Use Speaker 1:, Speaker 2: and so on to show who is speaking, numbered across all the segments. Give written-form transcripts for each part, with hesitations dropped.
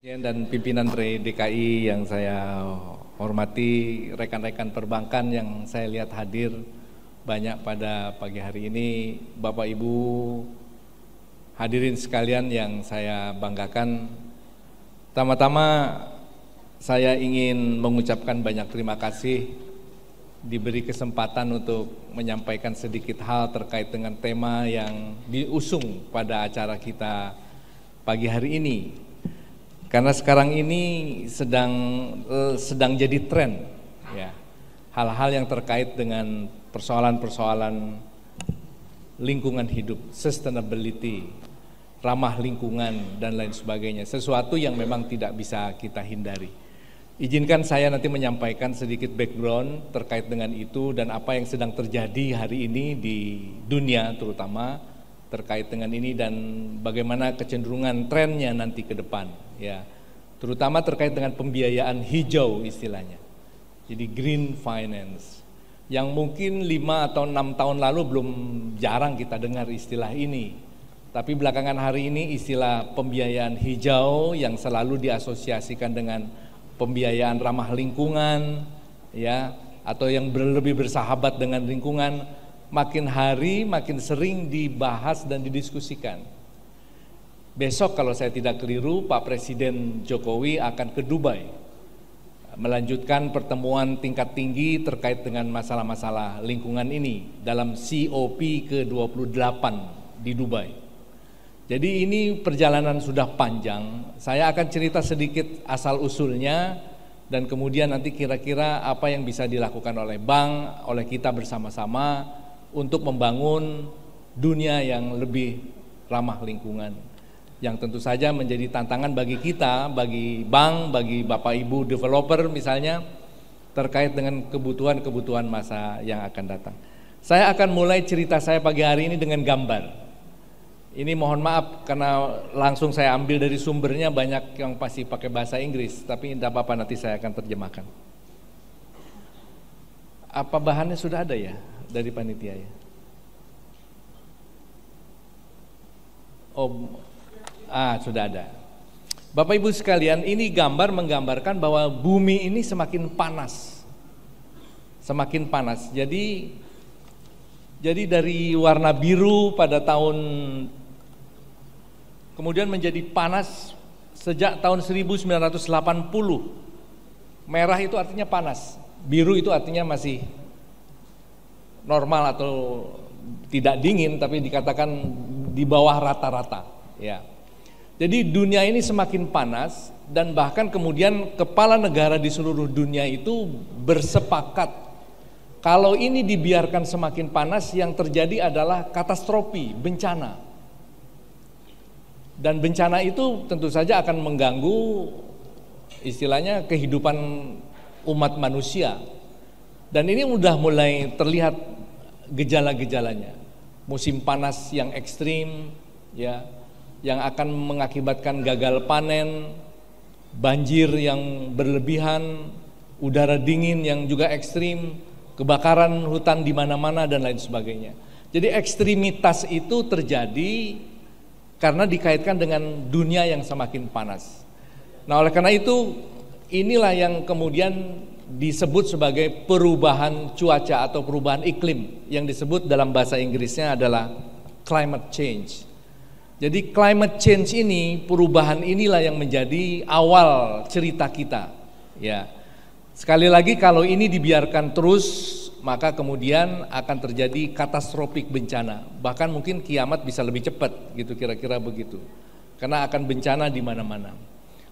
Speaker 1: Dan pimpinan DKI yang saya hormati, rekan-rekan perbankan yang saya lihat hadir banyak pada pagi hari ini, Bapak Ibu hadirin sekalian yang saya banggakan. Pertama-tama saya ingin mengucapkan banyak terima kasih diberi kesempatan untuk menyampaikan sedikit hal terkait dengan tema yang diusung pada acara kita pagi hari ini. Karena sekarang ini sedang jadi tren, ya, hal-hal yang terkait dengan persoalan-persoalan lingkungan hidup, sustainability, ramah lingkungan dan lain sebagainya. Sesuatu yang memang tidak bisa kita hindari. Izinkan saya nanti menyampaikan sedikit background terkait dengan itu dan apa yang sedang terjadi hari ini di dunia terutama terkait dengan ini dan bagaimana kecenderungan trennya nanti ke depan, ya, terutama terkait dengan pembiayaan hijau istilahnya. Jadi green finance yang mungkin 5 atau 6 tahun lalu belum jarang kita dengar istilah ini. Tapi belakangan hari ini istilah pembiayaan hijau yang selalu diasosiasikan dengan pembiayaan ramah lingkungan, ya, atau yang lebih bersahabat dengan lingkungan makin hari makin sering dibahas dan didiskusikan. Besok kalau saya tidak keliru Pak Presiden Jokowi akan ke Dubai melanjutkan pertemuan tingkat tinggi terkait dengan masalah-masalah lingkungan ini dalam COP ke-28 di Dubai. Jadi ini perjalanan sudah panjang. Saya akan cerita sedikit asal usulnya dan kemudian nanti kira-kira apa yang bisa dilakukan oleh bank, oleh kita bersama-sama untuk membangun dunia yang lebih ramah lingkungan, yang tentu saja menjadi tantangan bagi kita, bagi bank, bagi Bapak Ibu developer misalnya, terkait dengan kebutuhan-kebutuhan masa yang akan datang. Saya akan mulai cerita saya pagi hari ini dengan gambar. Ini mohon maaf karena langsung saya ambil dari sumbernya, banyak yang pasti pakai bahasa Inggris, tapi tidak apa-apa, nanti saya akan terjemahkan. Apa bahannya sudah ada ya dari panitia ya? Sudah ada. Bapak Ibu sekalian, ini gambar menggambarkan bahwa bumi ini semakin panas. Semakin panas. Jadi dari warna biru pada tahun kemudian menjadi panas sejak tahun 1980. Merah itu artinya panas, biru itu artinya masih normal atau tidak dingin, tapi dikatakan di bawah rata-rata, ya. Jadi dunia ini semakin panas dan bahkan kemudian kepala negara di seluruh dunia itu bersepakat kalau ini dibiarkan semakin panas, yang terjadi adalah katastrofi, bencana. Dan bencana itu tentu saja akan mengganggu istilahnya kehidupan umat manusia. Dan ini udah mulai terlihat gejala-gejalanya. Musim panas yang ekstrim, ya, yang akan mengakibatkan gagal panen, banjir yang berlebihan, udara dingin yang juga ekstrim, kebakaran hutan di mana-mana dan lain sebagainya. Jadi ekstremitas itu terjadi karena dikaitkan dengan dunia yang semakin panas. Nah, oleh karena itu inilah yang kemudian disebut sebagai perubahan cuaca atau perubahan iklim, yang disebut dalam bahasa Inggrisnya adalah climate change. Jadi climate change ini, perubahan inilah yang menjadi awal cerita kita, ya. Sekali lagi, kalau ini dibiarkan terus, maka kemudian akan terjadi katastrofik bencana. Bahkan mungkin kiamat bisa lebih cepat, gitu, kira-kira begitu. Karena akan bencana di mana-mana.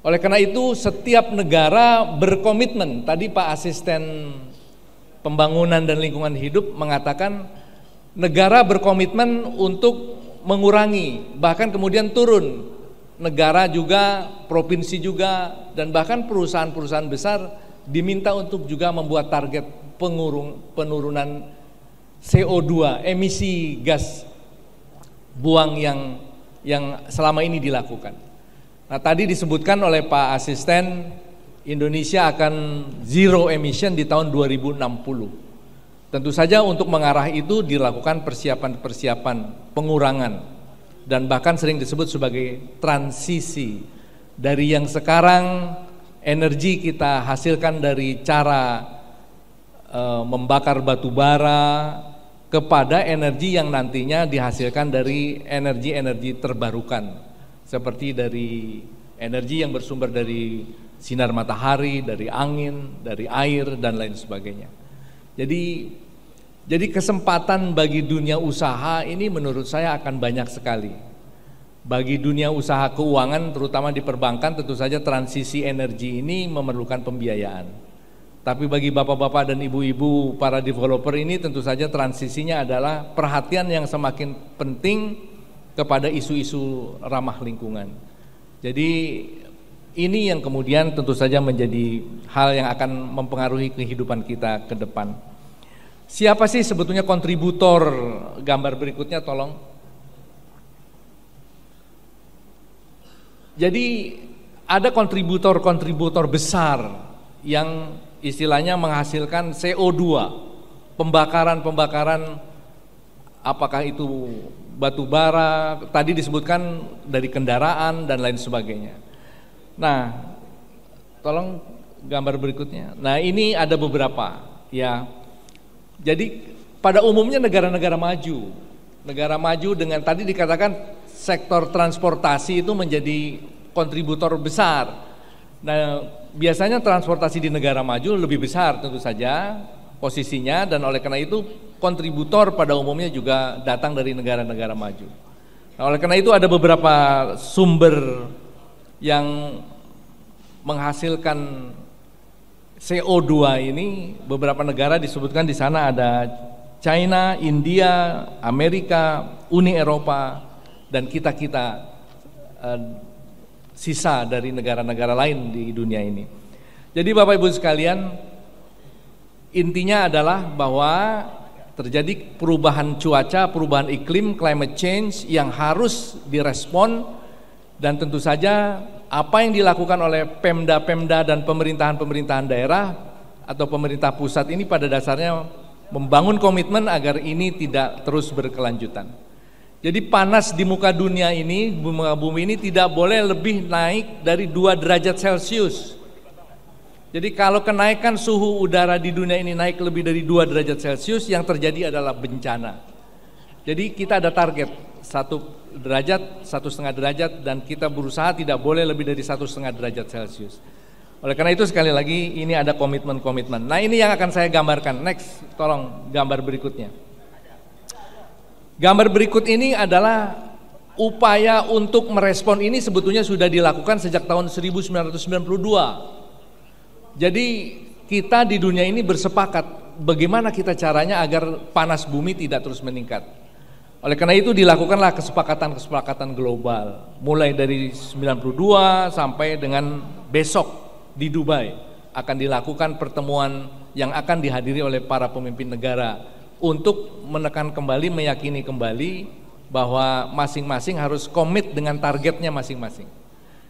Speaker 1: Oleh karena itu setiap negara berkomitmen. Tadi Pak Asisten Pembangunan dan Lingkungan Hidup mengatakan negara berkomitmen untuk mengurangi, bahkan kemudian turun. Negara juga, provinsi juga, dan bahkan perusahaan-perusahaan besar diminta untuk juga membuat target penurunan CO2, emisi gas buang yang selama ini dilakukan. Nah, tadi disebutkan oleh Pak Asisten, Indonesia akan zero emission di tahun 2060. Tentu saja untuk mengarah itu dilakukan persiapan-persiapan pengurangan dan bahkan sering disebut sebagai transisi Dari yang sekarang energi kita hasilkan dari cara membakar batu bara kepada energi yang nantinya dihasilkan dari energi-energi terbarukan, seperti dari energi yang bersumber dari sinar matahari, dari angin, dari air dan lain sebagainya. Jadi kesempatan bagi dunia usaha ini menurut saya akan banyak sekali. Bagi dunia usaha keuangan terutama di perbankan, tentu saja transisi energi ini memerlukan pembiayaan. Tapi bagi bapak-bapak dan ibu-ibu para developer ini tentu saja transisinya adalah perhatian yang semakin penting kepada isu-isu ramah lingkungan. Jadi ini yang kemudian tentu saja menjadi hal yang akan mempengaruhi kehidupan kita ke depan. Siapa sih sebetulnya kontributor? Gambar berikutnya tolong. Jadi ada kontributor-kontributor besar yang istilahnya menghasilkan CO2, pembakaran apakah itu batu bara, tadi disebutkan dari kendaraan dan lain sebagainya. Nah, tolong gambar berikutnya. Nah, ini ada beberapa ya. Jadi pada umumnya negara-negara maju dengan tadi dikatakan sektor transportasi itu menjadi kontributor besar. Nah, biasanya transportasi di negara maju lebih besar tentu saja posisinya, dan oleh karena itu kontributor pada umumnya juga datang dari negara-negara maju. Nah, oleh karena itu ada beberapa sumber yang menghasilkan CO2 ini, beberapa negara disebutkan di sana ada China, India, Amerika, Uni Eropa, dan kita sisa dari negara-negara lain di dunia ini. Jadi Bapak Ibu sekalian, intinya adalah bahwa terjadi perubahan cuaca, perubahan iklim, climate change yang harus direspon, dan tentu saja apa yang dilakukan oleh Pemda-Pemda dan pemerintahan-pemerintahan daerah atau pemerintah pusat ini pada dasarnya membangun komitmen agar ini tidak terus berkelanjutan. Jadi panas di muka dunia ini, muka bumi ini tidak boleh lebih naik dari 2 derajat Celcius. Jadi kalau kenaikan suhu udara di dunia ini naik lebih dari 2 derajat Celcius, yang terjadi adalah bencana. Jadi kita ada target 1 derajat, 1,5 derajat, dan kita berusaha tidak boleh lebih dari 1,5 derajat Celcius. Oleh karena itu sekali lagi ini ada komitmen-komitmen. Nah, ini yang akan saya gambarkan. Next, tolong gambar berikutnya. Gambar berikut ini adalah upaya untuk merespon ini sebetulnya sudah dilakukan sejak tahun 1992. Jadi kita di dunia ini bersepakat bagaimana kita caranya agar panas bumi tidak terus meningkat. Oleh karena itu dilakukanlah kesepakatan-kesepakatan global. Mulai dari 92 sampai dengan besok di Dubai akan dilakukan pertemuan yang akan dihadiri oleh para pemimpin negara untuk menekan kembali, meyakini kembali bahwa masing-masing harus komit dengan targetnya masing-masing.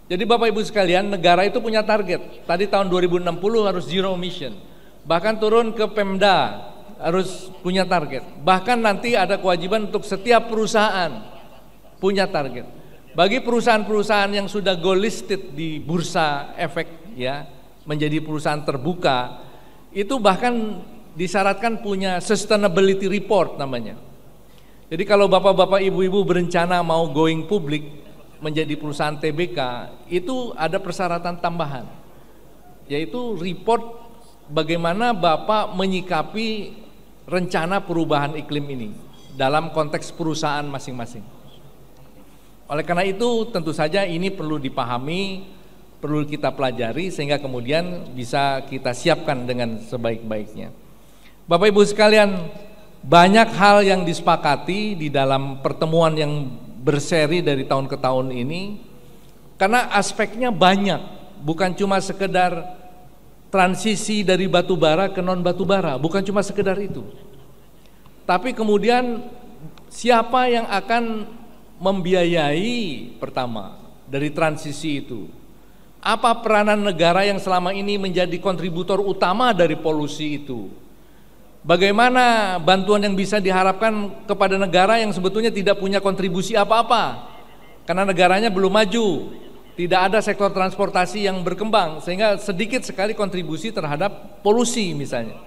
Speaker 1: Jadi Bapak Ibu sekalian, negara itu punya target. Tadi tahun 2060 harus zero emission. Bahkan turun ke Pemda harus punya target. Bahkan nanti ada kewajiban untuk setiap perusahaan punya target. Bagi perusahaan-perusahaan yang sudah gold listed di bursa efek ya, menjadi perusahaan terbuka, itu bahkan disyaratkan punya sustainability report namanya. Jadi kalau bapak-bapak ibu-ibu berencana mau going public menjadi perusahaan TBK, itu ada persyaratan tambahan, yaitu report bagaimana bapak menyikapi rencana perubahan iklim ini dalam konteks perusahaan masing-masing. Oleh karena itu tentu saja ini perlu dipahami, perlu kita pelajari sehingga kemudian bisa kita siapkan dengan sebaik-baiknya. Bapak Ibu sekalian, banyak hal yang disepakati di dalam pertemuan yang berseri dari tahun ke tahun ini, karena aspeknya banyak, bukan cuma sekedar transisi dari batu bara ke non batu bara, bukan cuma sekedar itu. Tapi kemudian siapa yang akan membiayai pertama dari transisi itu? Apa peranan negara yang selama ini menjadi kontributor utama dari polusi itu? Bagaimana bantuan yang bisa diharapkan kepada negara yang sebetulnya tidak punya kontribusi apa-apa karena negaranya belum maju? Tidak ada sektor transportasi yang berkembang sehingga sedikit sekali kontribusi terhadap polusi misalnya.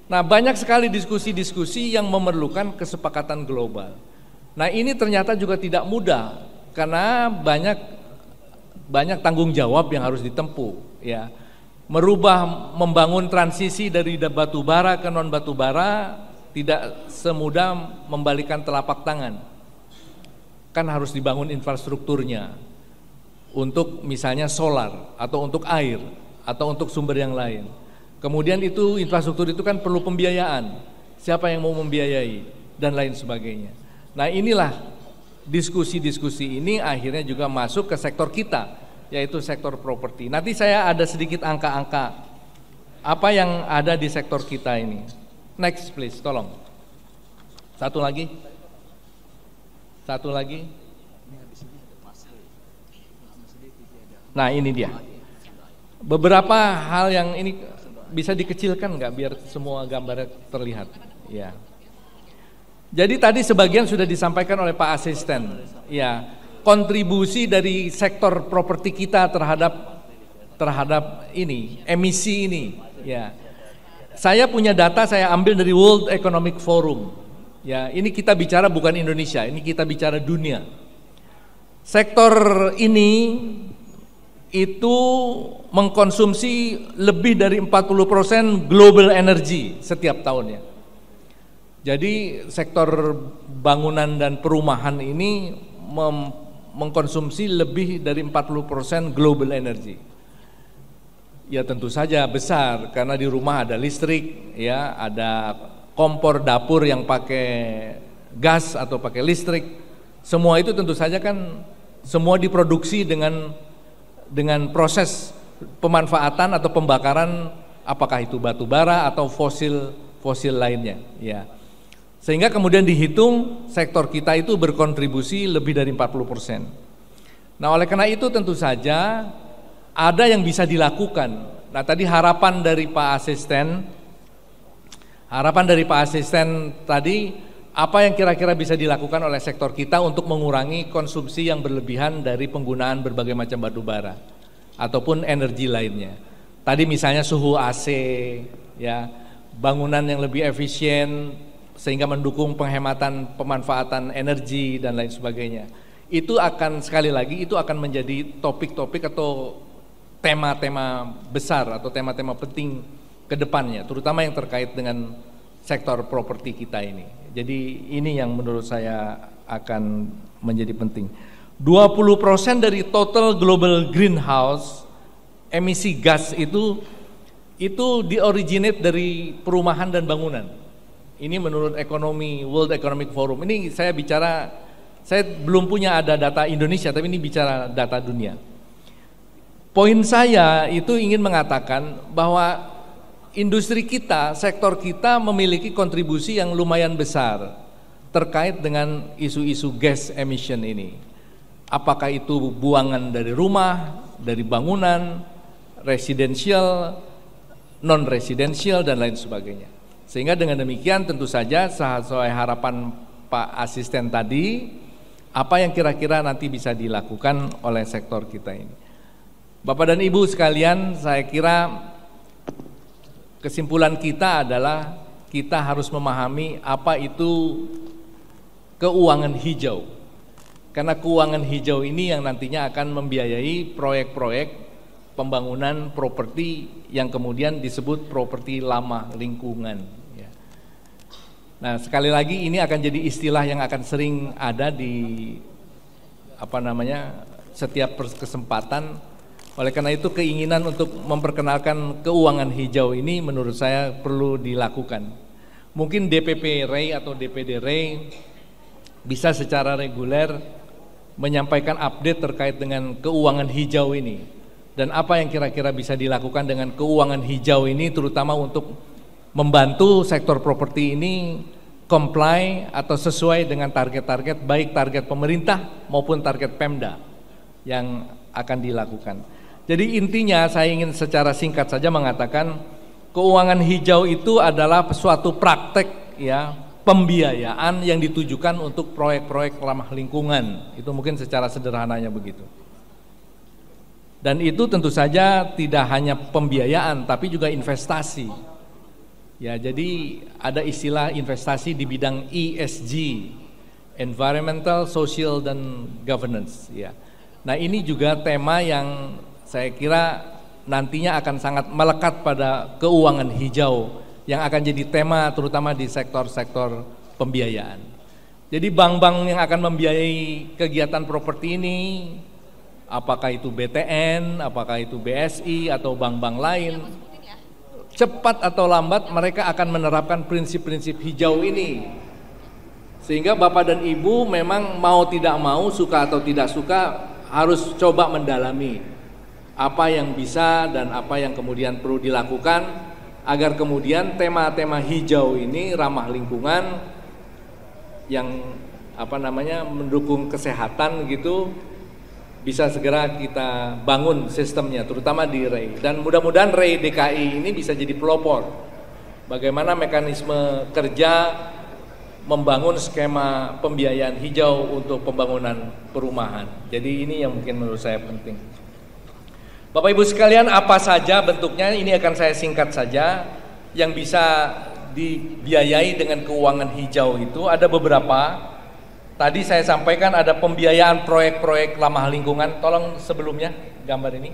Speaker 1: Nah, banyak sekali diskusi-diskusi yang memerlukan kesepakatan global. Nah, ini ternyata juga tidak mudah karena banyak tanggung jawab yang harus ditempuh, ya. Membangun transisi dari batu bara ke non batu bara tidak semudah membalikan telapak tangan. Kan harus dibangun infrastrukturnya untuk misalnya solar atau untuk air atau untuk sumber yang lain. Kemudian itu infrastruktur itu kan perlu pembiayaan. Siapa yang mau membiayai dan lain sebagainya. Nah, inilah diskusi-diskusi ini akhirnya juga masuk ke sektor kita, yaitu sektor properti. Nanti saya ada sedikit angka-angka apa yang ada di sektor kita ini. Next please, tolong. Satu lagi. Nah, ini dia. Beberapa hal yang ini bisa dikecilkan nggak biar semua gambarnya terlihat, ya. Jadi tadi sebagian sudah disampaikan oleh Pak Asisten, ya, kontribusi dari sektor properti kita terhadap ini emisi ini, ya. Saya punya data, saya ambil dari World Economic Forum, ya. Ini kita bicara bukan Indonesia, ini kita bicara dunia. Sektor ini itu mengkonsumsi lebih dari 40% global energy setiap tahunnya. Jadi sektor bangunan dan perumahan ini mengkonsumsi lebih dari 40% global energy. Ya tentu saja besar karena di rumah ada listrik, ya, ada kompor dapur yang pakai gas atau pakai listrik. Semua itu tentu saja kan semua diproduksi dengan proses pemanfaatan atau pembakaran, apakah itu batu bara atau fosil lainnya, ya. Sehingga kemudian dihitung sektor kita itu berkontribusi lebih dari 40%. Nah, oleh karena itu tentu saja ada yang bisa dilakukan. Nah, tadi harapan dari Pak Asisten tadi, apa yang kira-kira bisa dilakukan oleh sektor kita untuk mengurangi konsumsi yang berlebihan dari penggunaan berbagai macam batu bara ataupun energi lainnya. Tadi misalnya suhu AC, ya, bangunan yang lebih efisien sehingga mendukung penghematan pemanfaatan energi dan lain sebagainya. Itu akan sekali lagi itu akan menjadi topik-topik atau tema-tema besar atau tema-tema penting ke depannya, terutama yang terkait dengan sektor properti kita ini. Jadi ini yang menurut saya akan menjadi penting. 20% dari total global greenhouse emisi gas itu di-originate dari perumahan dan bangunan. Ini menurut World Economic Forum. Ini saya belum punya ada data Indonesia, tapi ini bicara data dunia. Poin saya itu ingin mengatakan bahwa industri kita, sektor kita memiliki kontribusi yang lumayan besar terkait dengan isu-isu gas emission ini. Apakah itu buangan dari rumah, dari bangunan, residensial, non-residensial dan lain sebagainya. Sehingga dengan demikian tentu saja sesuai harapan Pak Asisten tadi, apa yang kira-kira nanti bisa dilakukan oleh sektor kita ini. Bapak dan Ibu sekalian, saya kira kesimpulan kita adalah kita harus memahami apa itu keuangan hijau. Karena keuangan hijau ini yang nantinya akan membiayai proyek-proyek pembangunan properti yang kemudian disebut properti ramah lingkungan, ya. Nah, sekali lagi ini akan jadi istilah yang akan sering ada di setiap kesempatan. Oleh karena itu keinginan untuk memperkenalkan keuangan hijau ini menurut saya perlu dilakukan. Mungkin DPP REI atau DPD REI bisa secara reguler menyampaikan update terkait dengan keuangan hijau ini. Dan apa yang kira-kira bisa dilakukan dengan keuangan hijau ini, terutama untuk membantu sektor properti ini comply atau sesuai dengan target-target, baik target pemerintah maupun target Pemda yang akan dilakukan. Jadi intinya saya ingin secara singkat saja mengatakan keuangan hijau itu adalah suatu praktek, ya, pembiayaan yang ditujukan untuk proyek-proyek ramah lingkungan. Itu mungkin secara sederhananya begitu. Dan itu tentu saja tidak hanya pembiayaan tapi juga investasi. Ya, jadi ada istilah investasi di bidang ESG, environmental, social dan governance, ya. Nah, ini juga tema yang saya kira nantinya akan sangat melekat pada keuangan hijau yang akan jadi tema terutama di sektor-sektor pembiayaan. Jadi bank-bank yang akan membiayai kegiatan properti ini, apakah itu BTN, apakah itu BSI atau bank-bank lain, cepat atau lambat mereka akan menerapkan prinsip-prinsip hijau ini. Sehingga Bapak dan Ibu memang mau tidak mau, suka atau tidak suka, harus coba mendalami apa yang bisa dan apa yang kemudian perlu dilakukan agar kemudian tema-tema hijau ini ramah lingkungan yang mendukung kesehatan gitu bisa segera kita bangun sistemnya, terutama di REI. Dan mudah-mudahan REI DKI ini bisa jadi pelopor bagaimana mekanisme kerja membangun skema pembiayaan hijau untuk pembangunan perumahan. Jadi ini yang mungkin menurut saya penting. Bapak Ibu sekalian, apa saja bentuknya, ini akan saya singkat saja. Yang bisa dibiayai dengan keuangan hijau itu ada beberapa. Tadi saya sampaikan ada pembiayaan proyek-proyek ramah lingkungan. Tolong sebelumnya gambar ini.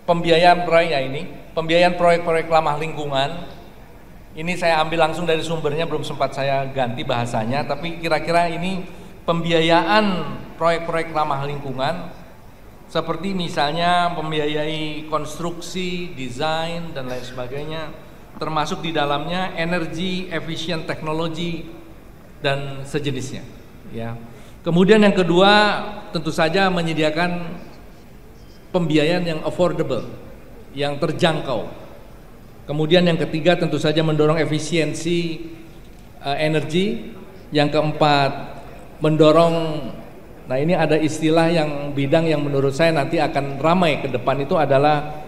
Speaker 1: Pembiayaan proyeknya ini, pembiayaan proyek-proyek ramah lingkungan. Ini saya ambil langsung dari sumbernya, belum sempat saya ganti bahasanya, tapi kira-kira ini pembiayaan proyek-proyek ramah lingkungan seperti misalnya membiayai konstruksi, desain dan lain sebagainya, termasuk di dalamnya energy efficient technology dan sejenisnya, ya. Kemudian yang kedua tentu saja menyediakan pembiayaan yang affordable, yang terjangkau. Kemudian yang ketiga tentu saja mendorong efisiensi energi. Yang keempat mendorong, nah ini ada istilah yang bidang yang menurut saya nanti akan ramai ke depan, itu adalah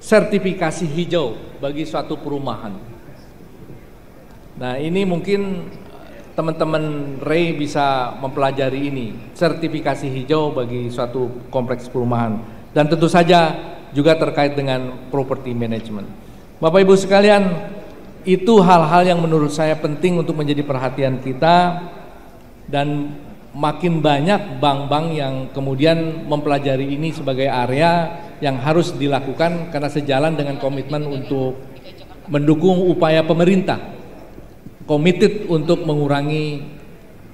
Speaker 1: sertifikasi hijau bagi suatu perumahan. Nah ini mungkin teman-teman REI bisa mempelajari ini, sertifikasi hijau bagi suatu kompleks perumahan, dan tentu saja juga terkait dengan property management. Bapak Ibu sekalian, itu hal-hal yang menurut saya penting untuk menjadi perhatian kita, dan makin banyak bank-bank yang kemudian mempelajari ini sebagai area yang harus dilakukan karena sejalan dengan komitmen untuk mendukung upaya pemerintah committed untuk mengurangi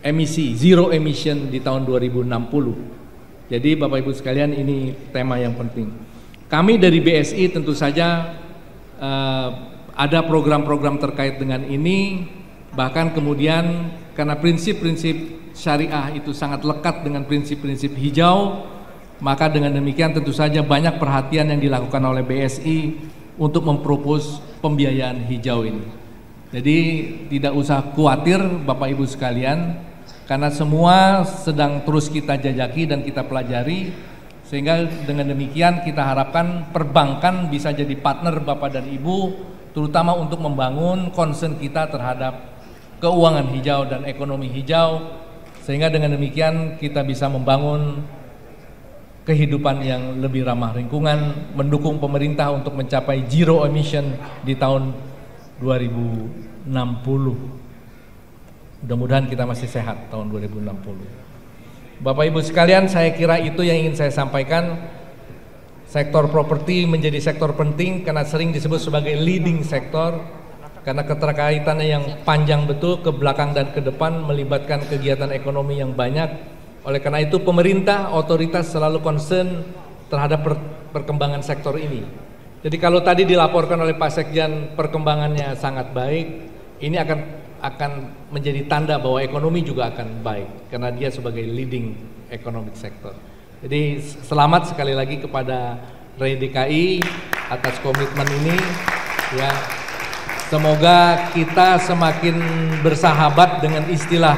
Speaker 1: emisi, zero emission di tahun 2060. Jadi Bapak Ibu sekalian, ini tema yang penting. Kami dari BSI tentu saja ada program-program terkait dengan ini, bahkan kemudian karena prinsip-prinsip syariah itu sangat lekat dengan prinsip-prinsip hijau, maka dengan demikian tentu saja banyak perhatian yang dilakukan oleh BSI untuk mempropos pembiayaan hijau ini. Jadi tidak usah khawatir Bapak Ibu sekalian, karena semua sedang terus kita jajaki dan kita pelajari, sehingga dengan demikian kita harapkan perbankan bisa jadi partner Bapak dan Ibu, terutama untuk membangun concern kita terhadap keuangan hijau dan ekonomi hijau, sehingga dengan demikian kita bisa membangun kehidupan yang lebih ramah lingkungan, mendukung pemerintah untuk mencapai zero emission di tahun 2060. Mudah-mudahan kita masih sehat tahun 2060. Bapak Ibu sekalian, saya kira itu yang ingin saya sampaikan. Sektor properti menjadi sektor penting karena sering disebut sebagai leading sektor, karena keterkaitannya yang panjang betul ke belakang dan ke depan, melibatkan kegiatan ekonomi yang banyak. Oleh karena itu pemerintah, otoritas selalu concern terhadap perkembangan sektor ini. Jadi kalau tadi dilaporkan oleh Pak Sekjen perkembangannya sangat baik, ini akan menjadi tanda bahwa ekonomi juga akan baik karena dia sebagai leading economic sector. Jadi selamat sekali lagi kepada REI DKI atas komitmen ini, ya. Semoga kita semakin bersahabat dengan istilah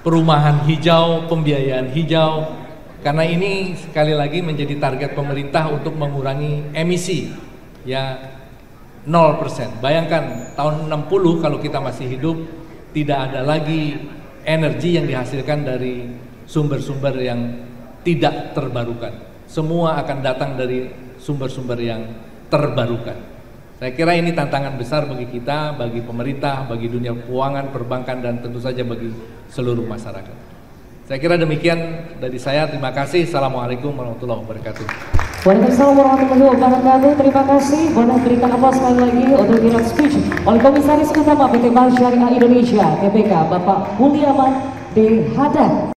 Speaker 1: perumahan hijau, pembiayaan hijau, karena ini sekali lagi menjadi target pemerintah untuk mengurangi emisi, ya. 0%. Bayangkan tahun 60 kalau kita masih hidup tidak ada lagi energi yang dihasilkan dari sumber-sumber yang tidak terbarukan. Semua akan datang dari sumber-sumber yang terbarukan. Saya kira ini tantangan besar bagi kita, bagi pemerintah, bagi dunia keuangan, perbankan, dan tentu saja bagi seluruh masyarakat. Saya kira demikian dari saya. Terima kasih. Assalamualaikum warahmatullahi wabarakatuh.
Speaker 2: Waalaikumsalam warahmatullahi wabarakatuh. Terima kasih. Boleh berikan aplaus sekali lagi untuk direct speech oleh Komisaris Utama PT Bank Syariah Indonesia (TBK) Bapak Mulyaman D. Haddad.